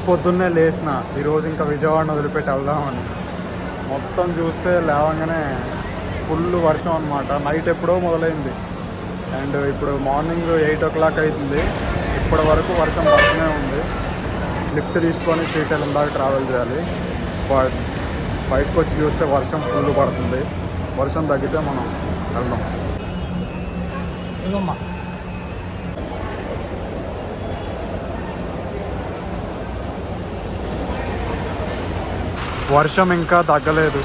పొద్దున్నే లేచిన ఈరోజు ఇంకా విజయవాడని వదిలిపెట్టి వెళ్దామని. మొత్తం చూస్తే లేవగానే ఫుల్ వర్షం అనమాట. నైట్ ఎప్పుడో మొదలైంది అండ్ ఇప్పుడు మార్నింగ్ 8 o'clock అవుతుంది. ఇప్పటి వరకు వర్షం పడుతూనే ఉంది. లిఫ్ట్ తీసుకొని శ్రీశైలం దాకా ట్రావెల్ చేయాలి. బట్ బయటకు వచ్చి చూస్తే వర్షం ఫుల్ పడుతుంది. వర్షం తగ్గితే మనం వెళ్దాం. వర్షం ఇంకా తగ్గలేదు.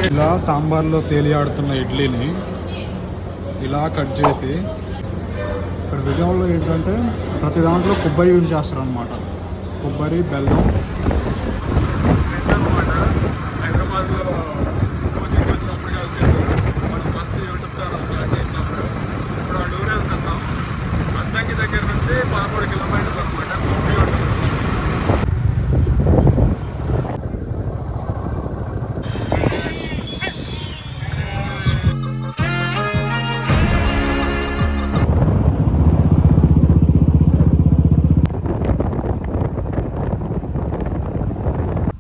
ఇలా సాంబార్లో తేలియాడుతున్న ఇడ్లీని ఇలా కట్ చేసి, ఇక్కడ విజయవాడలో ఏంటంటే ప్రతి దాంట్లో కొబ్బరి యూజ్ చేస్తారు అనమాట. కొబ్బరి, బెల్లం. హైదరాబాద్లో కోచింగ్ వచ్చినప్పుడు ఫస్ట్ యూట్యూబ్ ఛానల్ స్టార్ట్ చేసినప్పుడు ఇప్పుడు ఆ డూర్ వెళ్తున్నాం. అద్దంకి దగ్గర నుంచి 13 kilometers అనమాట.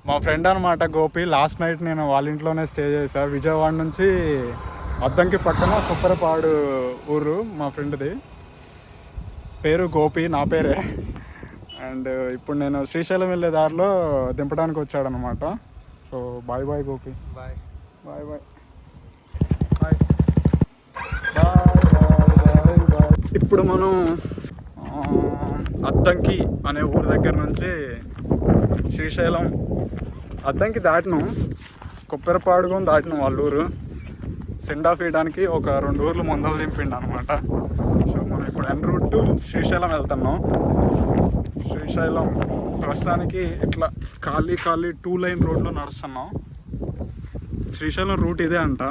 మా ఫ్రెండ్ అనమాట గోపి. లాస్ట్ నైట్ నేను వాళ్ళ ఇంట్లోనే స్టే చేశాను. విజయవాడ నుంచి అద్దంకి పక్కన కుప్పరపాడు ఊరు మా ఫ్రెండ్ది. పేరు గోపి, నా పేరే. అండ్ ఇప్పుడు నేను శ్రీశైలం వెళ్ళే దారిలో దింపడానికి వచ్చాడనమాట. So bye bye Gopi. Bye bye bye bye bye bye. ఇప్పుడు మనం అద్దంకి అనే ఊరు దగ్గర నుంచి శ్రీశైలం అద్దంకి దాటినాం. కుప్పెరపాడుకొని దాటినాం వాళ్ళ ఊరు. సెండ్ ఆఫ్ ఇవ్వడానికి ఒక 2 ఊర్లు ముందలు దింపిండు అనమాట. సో మనం ఇప్పుడు ఎన్ రూట్ టు శ్రీశైలం వెళ్తున్నాం. శ్రీశైలం ప్రస్తుతానికి ఇట్లా ఖాళీ 2 lane రోడ్లో నడుస్తున్నాం. శ్రీశైలం రూట్ ఇదే అంట.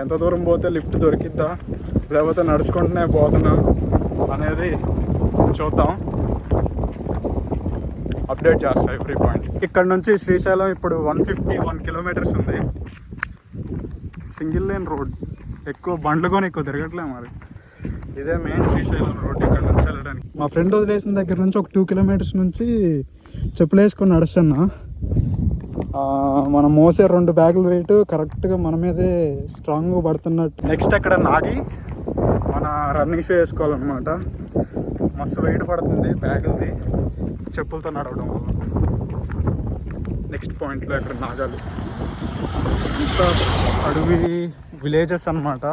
ఎంత దూరం పోతే లిఫ్ట్ దొరికిద్దా లేకపోతే నడుచుకుంటూనే పోతున్నా అనేది చూద్దాం. అప్డేట్ చేస్తా ఎవ్రీ పాయింట్. ఇక్కడ నుంచి శ్రీశైలం ఇప్పుడు 151 kilometers ఉంది. Single lane road. ఎక్కువ బండ్లు కొని ఎక్కువ తిరగట్లే. మరి ఇదే మెయిన్ శ్రీశైలం రోడ్ ఇక్కడ నుంచి వెళ్ళడానికి. మా ఫ్రెండ్ వదిలేసిన దగ్గర నుంచి ఒక 2 kilometers నుంచి చెప్పులు వేసుకొని నడుస్తున్నా. మనం మోసే 2 బ్యాగులు వెయిట్ కరెక్ట్గా మన మీదే స్ట్రాంగ్గా పడుతున్నట్టు. నెక్స్ట్ అక్కడ నాగి మన రన్నింగ్ షూ వేసుకోవాలన్నమాట. మస్తు వెయిట్ పడుతుంది బ్యాగులది చెప్పులతో నడవడం వల్ల. నెక్స్ట్ పాయింట్లో అక్కడ నాగాలి. ఇంత అడవి విలేజెస్ అనమాట.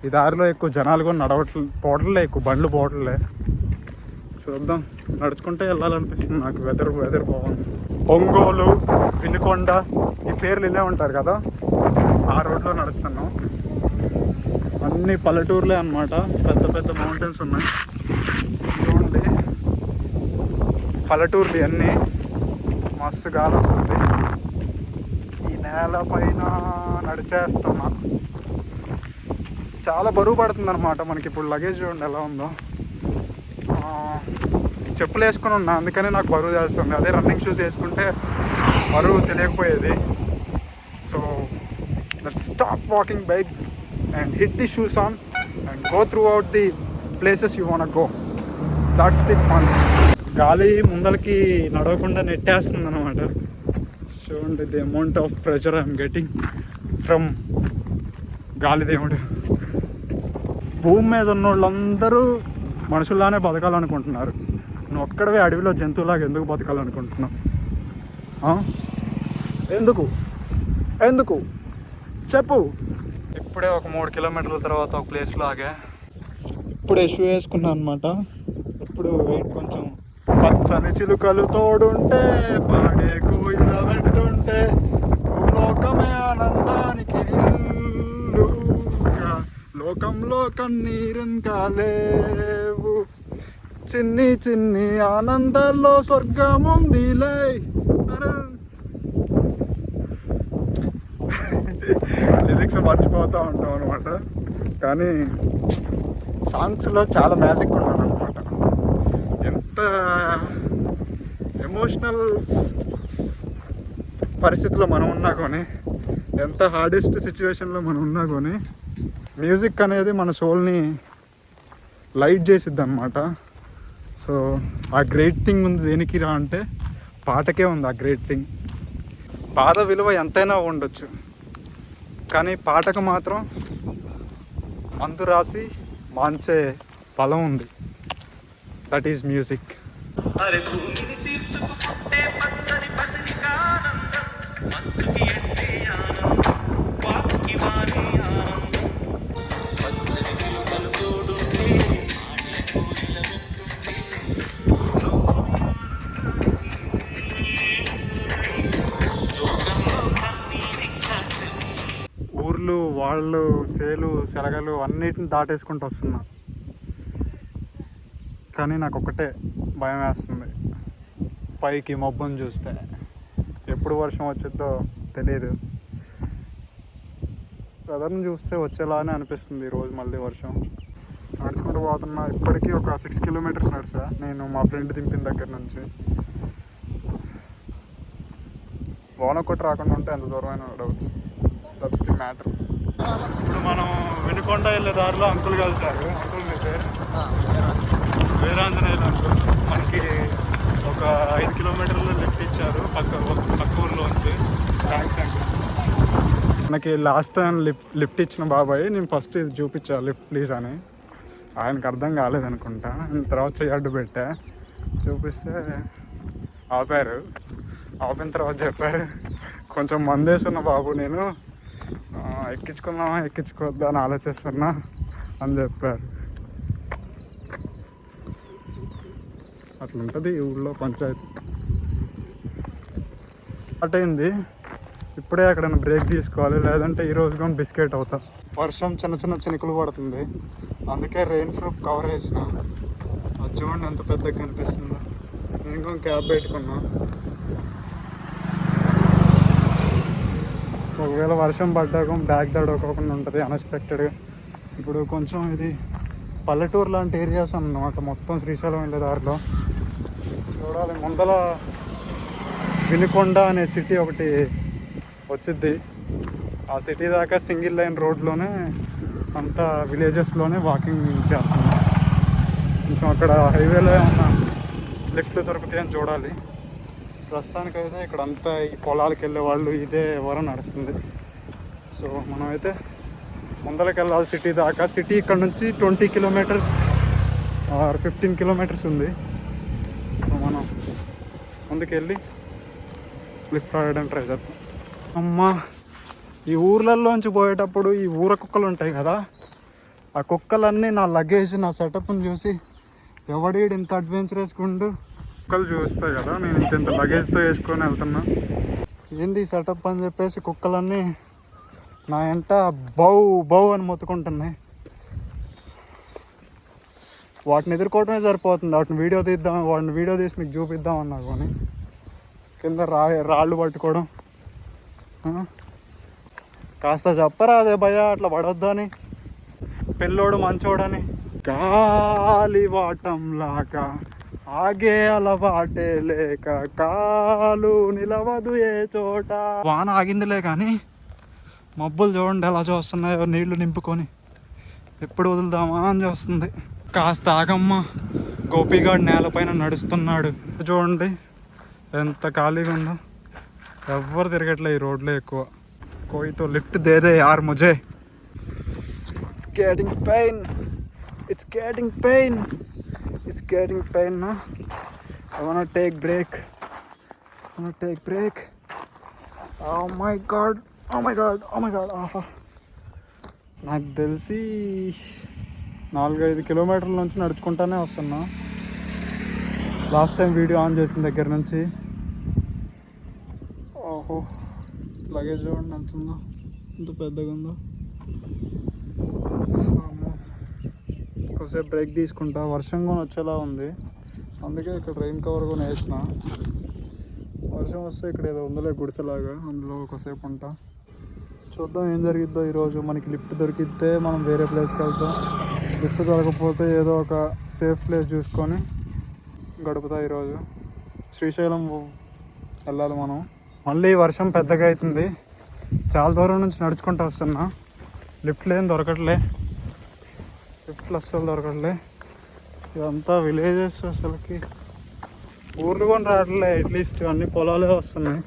ఈ దారిలో ఎక్కువ జనాలు కూడా పోవట్లే, ఎక్కువ బండ్లు పోవట్లే. చూద్దాం, నడుచుకుంటే వెళ్ళాలనిపిస్తుంది నాకు. వెదర్ బాగుంది. ఒంగోలు, వినుకొండ ఈ పేర్లు ఇల్లే ఉంటారు కదా, ఆ రోడ్లో నడుస్తున్నాం. అన్ని పల్లెటూర్లే అనమాట. పెద్ద పెద్ద మౌంటైన్స్ ఉన్నాయి చూడండి. పల్లెటూర్లు అన్నీ. మస్తు గాలి వస్తుంది. ఈ నేల పైన నడిచేస్తున్నా. చాలా బరువు పడుతుంది అనమాట మనకి. ఇప్పుడు లగేజ్ చూడండి ఎలా ఉందో. చెప్పులు వేసుకొని ఉన్నా అందుకనే నాకు బరువు తెలుస్తుంది. అదే రన్నింగ్ షూస్ వేసుకుంటే బరువు తెలియకపోయేది. So let's stop walking bike and hit the shoes on and go throughout the places you want to go. That's the fun. గాలి ముందలకి నడవకుండా నెట్టేస్తుంది అనమాట. చూడండి the amount of pressure I'm getting from గాలి దేవుడు. భూమి మీద ఉన్న వాళ్ళందరూ మనుషుల్లానే బతకాలనుకుంటున్నారు. నువ్వు ఒక్కడవే అడవిలో జంతువులాగా ఎందుకు బతకాలనుకుంటున్నావు? ఎందుకు చెప్పు. ఇప్పుడే ఒక 3 kilometers తర్వాత ఒక ప్లేస్లో ఆగా. ఇప్పుడే షూ వేసుకున్నాను అనమాట. ఇప్పుడు వెయిట్ కొంచెం. పచ్చని చిలుకలు తోడుంటే, పాడే కోయిల వెంటుంటే, లోకమే ఆనందానికి లోకంలో కన్నీరింకా లేవు, చిన్ని చిన్ని ఆనందాల్లో స్వర్గం ఉందిలే. లిరిక్స్ మర్చిపోతూ ఉంటాం అనమాట. కానీ సాంగ్స్లో చాలా మ్యాజిక్ ఉంటుంది అనమాట. ఎంత ఎమోషనల్ పరిస్థితిలో మనం ఉన్నా కానీ, ఎంత హార్డెస్ట్ సిచ్యువేషన్లో మనం ఉన్నా కానీ మ్యూజిక్ అనేది మన సోల్ని లైట్ చేసిద్ది అనమాట. సో ఆ గ్రేట్ థింగ్ ఉంది దేనికి రా అంటే పాటకే ఉంది ఆ గ్రేట్ థింగ్. పాట విలువ ఎంతైనా ఉండొచ్చు, కానీ పాటకు మాత్రం మందు రాసి మాంచే బలం ఉంది. That is music. ఊర్లు, వాళ్ళు, సేలు, సెలగలు అన్నిటిని దాటేసుకుంటూ వస్తున్నా. కానీ నాకు ఒకటే భయం వేస్తుంది, పైకి మబ్బుని చూస్తే. ఎప్పుడు వర్షం వచ్చిద్దో తెలియదు. వెదర్ని చూస్తే వచ్చేలానే అనిపిస్తుంది ఈరోజు మళ్ళీ వర్షం. నడుచుకుంటూ పోతున్నా. ఇప్పటికీ ఒక 6 కిలోమీటర్స్ నడిచా నేను మా ఫ్రెండ్ దింపిన దగ్గర నుంచి. వాన కొట్టి రాకుండా ఉంటే ఎంత దూరమైనా నడవచ్చు. That's the matter. ఇప్పుడు మనం వినుకొండ వెళ్ళే దారిలో అంకుల్ కలిసారు. అంకుల్ మీ పేరు? వీరాంజనేయులు అంకుల్. మనకి ఒక 5 కిలోమీటర్లు లిఫ్ట్ ఇచ్చారు పక్క ఊర్లోంచి. Thanks uncle. మనకి లాస్ట్ టైం లిఫ్ట్ ఇచ్చిన బాబాయ్ నేను ఫస్ట్ ఇది చూపించా లిఫ్ట్ ప్లీజ్ అని. ఆయనకు అర్థం కాలేదనుకుంటా. తర్వాత చెయ్యడ్డు పెట్టా, చూపిస్తే ఆపారు. ఆపిన తర్వాత చెప్పారు, కొంచెం మందేస్తున్న బాబు, నేను ఎక్కించుకుందామా ఎక్కించుకోవద్దా అని ఆలోచిస్తున్నా అని చెప్పారు. అట్లుంటుంది ఈ ఊళ్ళో పంచాయతీ. అటైంది. ఇప్పుడే ఎక్కడైనా బ్రేక్ తీసుకోవాలి, లేదంటే ఈ రోజు కానీ బిస్కెట్ అవుతా. వర్షం చిన్న చిన్న చినుకులు పడుతుంది, అందుకే రెయిన్ ప్రూఫ్ కవర్ వేసిన. అది చూడండి ఎంత పెద్దగా కనిపిస్తుందో. నేను ఇంకో క్యాబ్ పెట్టుకున్నా. ఒకవేళ వర్షం పడ్డాక బ్యాగ్ తడవకోకుండా ఉంటుంది అన్ఎక్స్పెక్టెడ్గా. ఇప్పుడు కొంచెం ఇది పల్లెటూరు లాంటి ఏరియాస్ అన్నమాట మొత్తం శ్రీశైలం వెళ్ళే దారిలో. చూడాలి, ముందల వినుకొండ అనే సిటీ ఒకటి వచ్చిద్ది. ఆ సిటీ దాకా సింగిల్ లైన్ రోడ్లోనే అంతా విలేజెస్లోనే వాకింగ్ చేస్తున్నాం. కొంచెం అక్కడ హైవేలో ఏమన్నా లిఫ్ట్లు దొరుకుతాయని చూడాలి. ప్రస్తుతానికైతే ఇక్కడ అంతా ఈ పొలాలకు వెళ్ళే వాళ్ళు ఇదే ఎవరో నడుస్తుంది. సో మనమైతే ముందరికి వెళ్ళాలి సిటీ దాకా. సిటీ ఇక్కడ నుంచి 20 కిలోమీటర్స్ ఆర్ 15 కిలోమీటర్స్ ఉంది. సో మనం ముందుకెళ్ళి లిఫ్ట్ ఆడడానికి ట్రై చేద్దాం. అమ్మా, ఈ ఊర్లలోంచి పోయేటప్పుడు ఈ ఊర కుక్కలు ఉంటాయి కదా, ఆ కుక్కలన్నీ నా లగేజ్ నా సెటప్ని చూసి ఎవడీడు ఇంత అడ్వెంచర్ వేసుకుంటూ కుక్కలు చూస్తాయి కదా, నేను ఇంత లగేజ్తో వేసుకొని వెళ్తున్నా. ఏంది సెటప్ అని చెప్పేసి కుక్కలన్నీ నా వెంట బౌ బౌ అని మొత్తుకుంటున్నాయి. వాటిని ఎదుర్కోవడమే సరిపోతుంది. వాటిని వీడియో తీసి మీకు చూపిద్దామన్నా కానీ కింద రాళ్ళు పట్టుకోవడం. కాస్త చెప్పరా అదే భయ అట్లా పడొద్దని, పిల్లోడు మంచోడని. గాలి వాటంలాగా ఆగే అలవాటే లేక కాలు నిలవదు ఏ చోట. వాన ఆగిందిలే కానీ మబ్బులు చూడండి ఎలా చూస్తున్నాయో, నీళ్లు నింపుకొని ఎప్పుడు వదులుదామా అని చూస్తుంది. కాస్త ఆగమ్మ, గోపిగాడు నేలపైన నడుస్తున్నాడు. చూడండి ఎంత ఖాళీగా ఉందో, ఎవ్వరు తిరగట్లే ఈ రోడ్లో ఎక్కువ. కోయితో లిఫ్ట్ దేదే యార్ ముజే. ఇట్స్ గెటింగ్ పెయిన్ నా. I wanna take break. Oh my god. ఆహా, నాకు తెలిసి 4-5 కిలోమీటర్ల నుంచి నడుచుకుంటానే వస్తున్నా లాస్ట్ టైం వీడియో ఆన్ చేసిన దగ్గర నుంచి. ఓహో, లగేజ్ చూడండి ఎంత ఉందో, ఎంత పెద్దగా ఉందో. కొద్దిసేపు బ్రేక్ తీసుకుంటా. వర్షం కూడా వచ్చేలా ఉంది, అందుకే ఇక్కడ రెయిన్ కవర్ కూడా వేసిన. వర్షం వస్తే ఇక్కడ ఏదో ఉందలే గుడిసెలాగా, అందులో ఒకసేపు ఉంటా. చూద్దాం ఏం జరిగిద్దో ఈరోజు. మనకి లిఫ్ట్ దొరికితే మనం వేరే ప్లేస్కి వెళ్తాం, లిఫ్ట్ దొరకకపోతే ఏదో ఒక సేఫ్ ప్లేస్ చూసుకొని గడుపుతా ఈరోజు. శ్రీశైలం వెళ్ళాలి మనం. మళ్ళీ వర్షం పెద్దగా అవుతుంది, చాలా దూరం నుంచి నడుచుకుంటూ వస్తున్నా. లిఫ్ట్లు ఏం దొరకట్లే, లిఫ్ట్లు అస్సలు దొరకట్లే. ఇదంతా విలేజెస్, అసలుకి ఊర్లు కూడా రావట్లే. అట్లీస్ట్ అన్ని పొలాలే వస్తున్నాయి.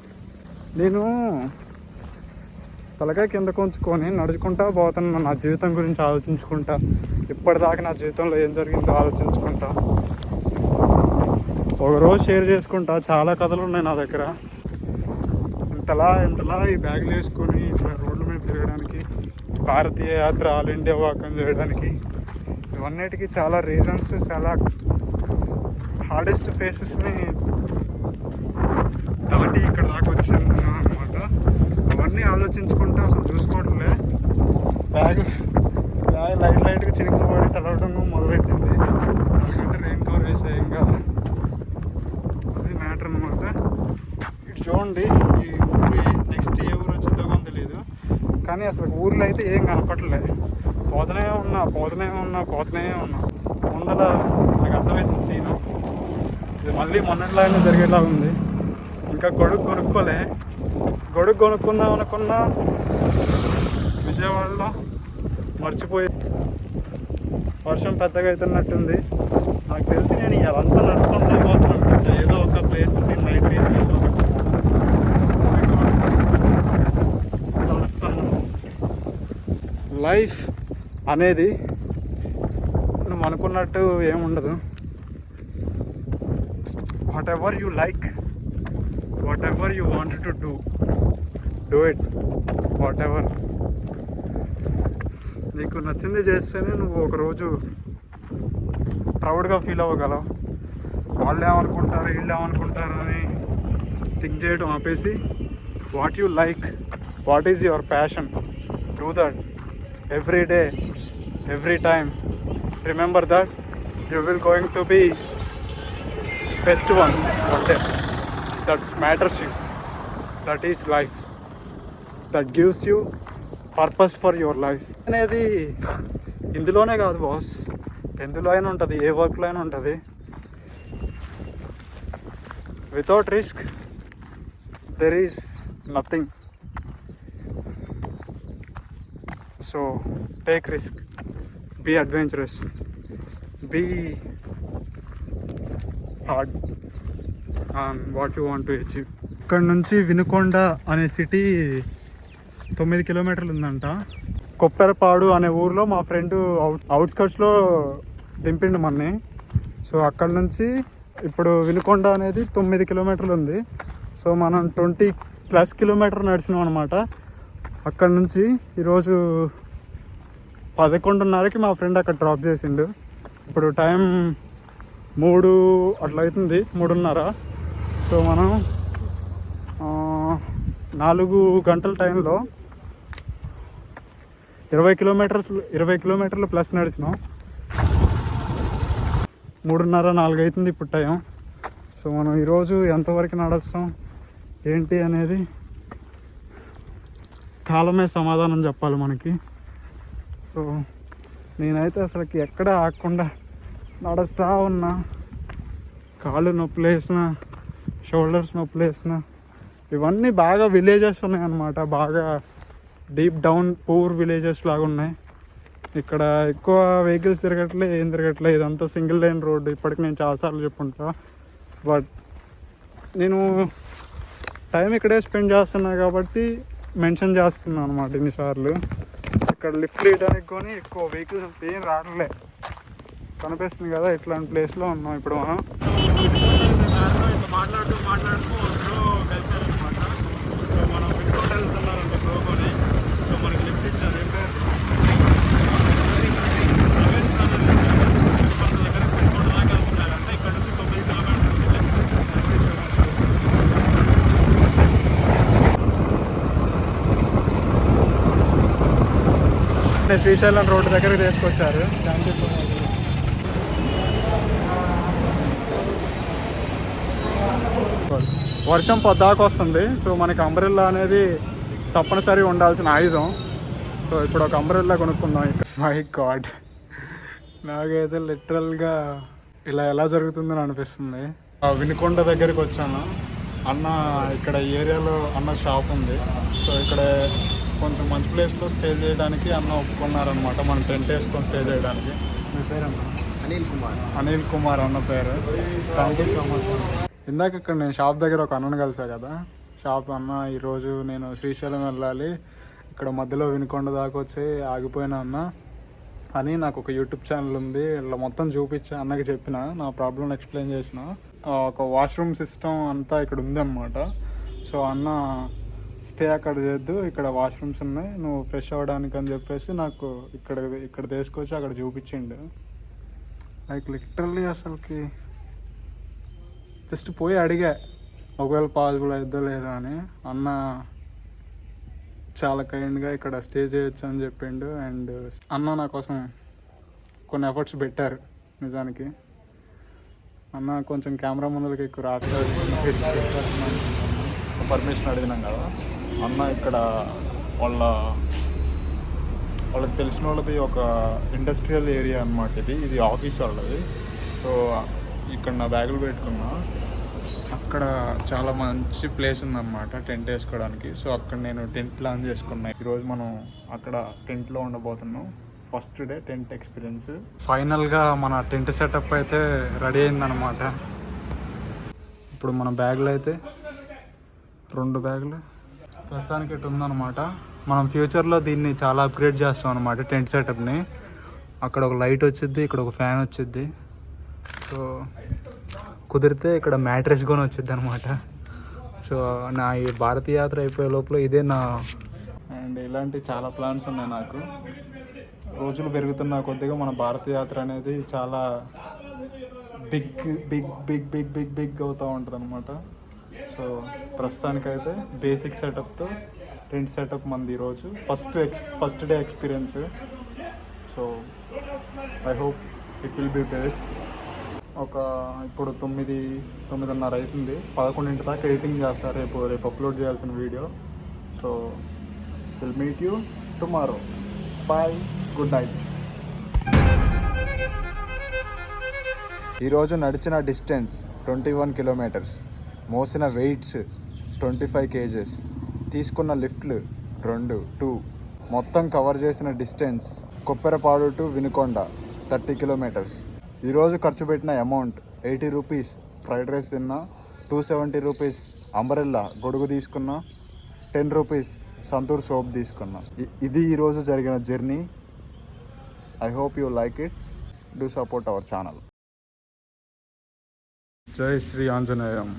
నేను తలకాయ కింద కొంచుకొని నడుచుకుంటా పోతున్నా, నా జీవితం గురించి ఆలోచించుకుంటా, ఇప్పటిదాకా నా జీవితంలో ఏం జరిగిందో ఆలోచించుకుంటా, ఒకరోజు షేర్ చేసుకుంటా. చాలా కథలు ఉన్నాయి నా దగ్గర. ఇంతలా ఈ బ్యాగులు వేసుకొని ఇట్లా రోడ్ల మీద తిరగడానికి, భారతీయ యాత్ర ఆల్ ఇండియా వాకం చేయడానికి, ఇవన్నిటికీ చాలా రీజన్స్, చాలా హార్డెస్ట్ ఫేసెస్ని దాటి ఇక్కడ దాకా వచ్చింది అనమాట. అవన్నీ ఆలోచించుకుంటే అసలు చూసుకోవట్లే. బ్యాగ్ లైట్గా చినుకులు పడి తడవడం మొదలెట్టింది. దానికంటే రెయిన్ కవర్ వేసాయి, ఇంకా అది మ్యాటర్ అనమాట. ఇటు చూడండి, ఈ ఊరు నెక్స్ట్ ఏ ఊరు వచ్చిందో కానీ తెలియదు, కానీ అసలు ఊర్లో అయితే ఏం కనపట్లేదు. పోతనే ఉన్నా ముందర నాకు అర్థమవుతుంది సీను. ఇది మళ్ళీ మొన్నట్లానే జరిగేలా ఉంది. ఇంకా గొడుగు కొనుక్కుందాం అనుకున్నా, విజయవాడలో మర్చిపోయి వర్షం పెద్దగా అవుతున్నట్టుంది. నాకు తెలిసి నేను అదంతా నడుచుకుంటూ పోతున్నాను, ఏదో ఒక ప్లేస్కి నేను నైట్ రీచ్ తడుస్తాను. లైఫ్ అనేది నువ్వు అనుకున్నట్టు ఏముండదు. What ever you like, what ever you wanted to do it. What ever నీకు నచ్చింది చేస్తేనే నువ్వు ఒకరోజు ప్రౌడ్గా ఫీల్ అవ్వగలవు. వాళ్ళు ఏమనుకుంటారు, వీళ్ళు ఏమనుకుంటారు అని థింక్ చేయడం ఆపేసి, what you like, what is your passion, do that every day, every time. Remember that you will going to be best one one day. That's matters you, that is life, that gives you purpose for your life అనేది. ఇందులోనే కాదు boss, ఎందులో అయినా ఉంటుంది, ఏ వర్క్లో అయినా ఉంటుంది. Without risk there is nothing. So take risk, be adventurous, be hard on what you want to achieve. ఇక్కడ నుంచి వినుకొండ అనే సిటీ 9 కిలోమీటర్లు ఉందంట. కొప్పెరపాడు అనే ఊర్లో మా ఫ్రెండ్ అవుట్స్కట్స్లో దింపిండు మన్ని. సో అక్కడ నుంచి ఇప్పుడు వినుకొండ అనేది 9 కిలోమీటర్లు ఉంది. సో మనం 20+ కిలోమీటర్ నడిచినాం అనమాట. అక్కడ నుంచి ఈరోజు 11:30కి మా ఫ్రెండ్ అక్కడ డ్రాప్ చేసిండు. ఇప్పుడు టైం 3 అట్లా అవుతుంది, 3:30. సో మనం 4 గంటల టైంలో 20 కిలోమీటర్లు ప్లస్ నడిచినాం. 3:30, 4 అవుతుంది ఇప్పుడు టైం. సో మనం ఈరోజు ఎంతవరకు నడుస్తాం ఏంటి అనేది కాలమే సమాధానం చెప్పాలి మనకి. సో నేనైతే అసలుకి ఎక్కడ ఆగకుండా నడుస్తూ ఉన్నా. కాళ్ళు నొప్పులు వేసిన, షోల్డర్స్ నొప్పులు వేసిన, ఇవన్నీ బాగా విలేజెస్ ఉన్నాయి అన్నమాట. బాగా డీప్ డౌన్ పూర్ విలేజెస్ లాగా ఉన్నాయి. ఇక్కడ ఎక్కువ వెహికల్స్ తిరగట్లే, ఏం తిరగట్లే. ఇదంతా సింగిల్ లైన్ రోడ్డు. ఇప్పటికి నేను చాలాసార్లు చెప్పుంటా. బట్ నేను టైం ఇక్కడే స్పెండ్ చేస్తున్నా కాబట్టి మెన్షన్ చేస్తున్నాను అనమాట ఇన్నిసార్లు. ఇక్కడ లిఫ్ట్ తీయడానికి కానీ ఎక్కువ వెహికల్స్ ఏం రావట్లే. కనిపిస్తుంది కదా, ఇట్లాంటి ప్లేస్లో ఉన్నాం ఇప్పుడు మనం. మాట్లాడుతూ అందరూ కలిసారనమాట. సో మనం వినుకొండ వెళ్తున్నారంటే బ్రోకొని. సో మనకి లిఫ్ట్ ఇచ్చారు. ఏం పేరు? మన దగ్గర వినుకొండ దాకా వెళ్తున్నారంటే ఇక్కడ నుంచి 9 కిలోమీటర్లు. శ్రీశైలం రోడ్డు దగ్గరికి తీసుకొచ్చారు. Thank you so much. వర్షం పొద్దాకు వస్తుంది. సో మనకి అంబ్రెల్లా అనేది తప్పనిసరి ఉండాల్సిన ఆయుధం. సో ఇప్పుడు ఒక అంబ్రెల్లా కొనుక్కుందాం. మై గాడ్, నాకైతే లిటరల్గా ఇలా ఎలా జరుగుతుందని అనిపిస్తుంది. వినుకొండ దగ్గరికి వచ్చాను. అన్న ఇక్కడ ఏరియాలో అన్న షాప్ ఉంది. సో ఇక్కడ కొంచెం మంచి ప్లేస్లో స్టే చేయడానికి అన్న ఒప్పుకున్నారనమాట. మనం టెంట్ వేసుకొని స్టే చేయడానికి. మీ పేరు అన్న? అనిల్ కుమార్ అన్న పేరు. Thank you so much. ఇందాక ఇక్కడ నేను షాప్ దగ్గర ఒక అన్నను కలిసా కదా, షాప్ అన్న ఈరోజు నేను శ్రీశైలం వెళ్ళాలి, ఇక్కడ మధ్యలో వినుకొండ దాకా వచ్చి ఆగిపోయినా అన్న అని, నాకు ఒక యూట్యూబ్ ఛానల్ ఉంది, ఇలా మొత్తం చూపించా అన్నకి చెప్పిన, నా ప్రాబ్లం ఎక్స్ప్లెయిన్ చేసిన. ఒక వాష్రూమ్ సిస్టమ్ అంతా ఇక్కడ ఉంది అన్నమాట. సో అన్న స్టే అక్కడ చేద్దు, ఇక్కడ వాష్రూమ్స్ ఉన్నాయి, నువ్వు ఫ్రెష్ అవ్వడానికి అని చెప్పేసి నాకు ఇక్కడ తీసుకొచ్చి అక్కడ చూపించిండు. లైక్ లిటరల్లీ అసలుకి జస్ట్ పోయి అడిగా ఒకవేళ పాసిబుల్ అవుద్దో లేదా అని. అన్న చాలా కైండ్గా ఇక్కడ స్టే చేయొచ్చు అని చెప్పిండు. అండ్ అన్న నా కోసం కొన్ని ఎఫర్ట్స్ పెట్టారు. నిజానికి అన్న కొంచెం కెమెరా ముందులకి ఎక్కువ రావట్లేదు, పర్మిషన్ అడిగినాం కదా. అన్న ఇక్కడ వాళ్ళకి తెలిసిన వాళ్ళది ఒక ఇండస్ట్రియల్ ఏరియా అన్నమాట. ఇది ఆఫీస్ వాళ్ళది. సో ఇక్కడ నా బ్యాగులు పెట్టుకున్నా, అక్కడ చాలా మంచి ప్లేస్ ఉందన్నమాట టెంట్ వేసుకోవడానికి. సో అక్కడ నేను టెంట్ ప్లాన్ చేసుకున్నా. ఈరోజు మనం అక్కడ టెంట్లో ఉండబోతున్నాం. First day tent experience. ఫైనల్గా మన టెంట్ సెటప్ అయితే రెడీ అయిందనమాట. ఇప్పుడు మన బ్యాగులు అయితే 2 బ్యాగులు ప్రస్తుతానికి ఇటు ఉందన్నమాట. మనం ఫ్యూచర్లో దీన్ని చాలా అప్గ్రేడ్ చేస్తాం అనమాట టెంట్ సెటప్ని. అక్కడ ఒక లైట్ వచ్చిద్ది, ఇక్కడ ఒక ఫ్యాన్ వచ్చిద్ది. సో కుదిరితే ఇక్కడ మ్యాట్రెస్ కొని వచ్చింది అనమాట. సో నా ఈ భారతీయ యాత్ర అయిపోయే లోపల ఇదే నా. అండ్ ఇలాంటి చాలా ప్లాన్స్ ఉన్నాయి నాకు. రోజులు పెరుగుతున్న కొద్దిగా మన భారతీయ యాత్ర అనేది చాలా big big big big big big అవుతూ ఉంటుంది అనమాట. సో ప్రస్తుతానికైతే బేసిక్ సెటప్తో టెంట్ సెటప్ మంది ఈరోజు first day experience. So I hope it will be best. ఇప్పుడు 9:30 అవుతుంది. 11 దాకా ఎడిటింగ్ చేస్తారు. రేపు అప్లోడ్ చేయాల్సిన video. So will meet you tomorrow. Bye, good night. ఈరోజు నడిచిన డిస్టెన్స్ 21 కిలోమీటర్స్, మోసిన వెయిట్స్ 25 kgs, తీసుకున్న లిఫ్ట్లు 2 మొత్తం కవర్ చేసిన distance Kopperapadu to Vinukonda 30 kilometers. ఈరోజు ఖర్చు పెట్టిన అమౌంట్ 80 రూపీస్ ఫ్రైడ్ రైస్ తిన్నా, 270 రూపీస్ అంబరెల్లా గొడుగు తీసుకున్నా, 10 రూపీస్ సంతూర్ సోప్ తీసుకున్నా. ఇది ఈరోజు జరిగిన journey. I hope you like it. Do support our channel. జై శ్రీ ఆంజనేయం.